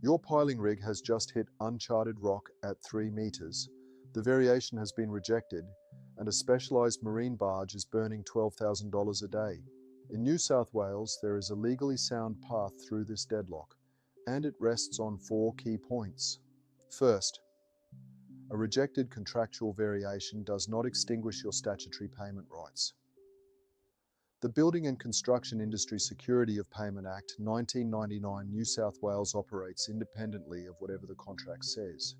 Your piling rig has just hit uncharted rock at 3 meters. The variation has been rejected, and a specialized marine barge is burning $12,000 a day. In New South Wales, there is a legally sound path through this deadlock, and it rests on 4 key points. First, a rejected contractual variation does not extinguish your statutory payment rights. The Building and Construction Industry Security of Payment Act 1999 New South Wales operates independently of whatever the contract says.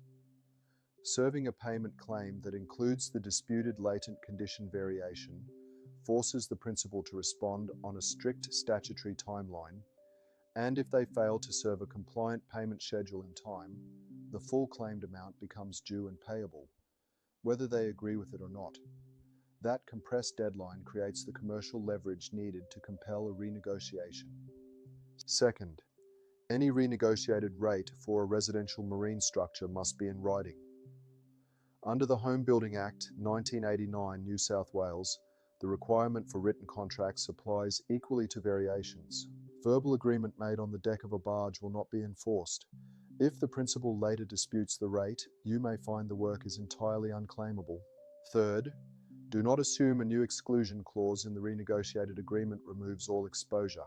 Serving a payment claim that includes the disputed latent condition variation forces the principal to respond on a strict statutory timeline, and if they fail to serve a compliant payment schedule in time, the full claimed amount becomes due and payable, whether they agree with it or not. That compressed deadline creates the commercial leverage needed to compel a renegotiation. Second, any renegotiated rate for a residential marine structure must be in writing. Under the Home Building Act 1989 New South Wales, the requirement for written contracts applies equally to variations. Verbal agreement made on the deck of a barge will not be enforced. If the principal later disputes the rate, you may find the work is entirely unclaimable. Third, do not assume a new exclusion clause in the renegotiated agreement removes all exposure.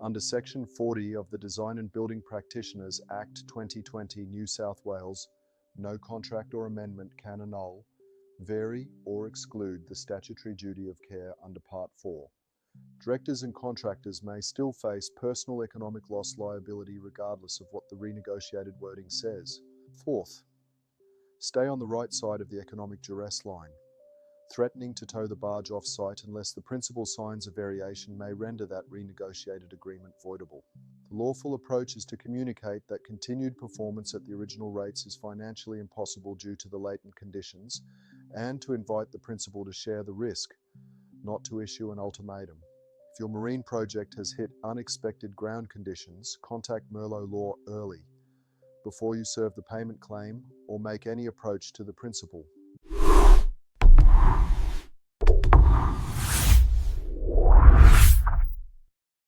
Under Section 40 of the Design and Building Practitioners Act 2020 New South Wales, no contract or amendment can annul, vary, or exclude the statutory duty of care under Part 4. Directors and contractors may still face personal economic loss liability regardless of what the renegotiated wording says. Fourth, stay on the right side of the economic duress line. Threatening to tow the barge off-site unless the principal signs a variation may render that renegotiated agreement voidable. The lawful approach is to communicate that continued performance at the original rates is financially impossible due to the latent conditions, and to invite the principal to share the risk, not to issue an ultimatum. If your marine project has hit unexpected ground conditions, contact Merlo Law early, before you serve the payment claim or make any approach to the principal.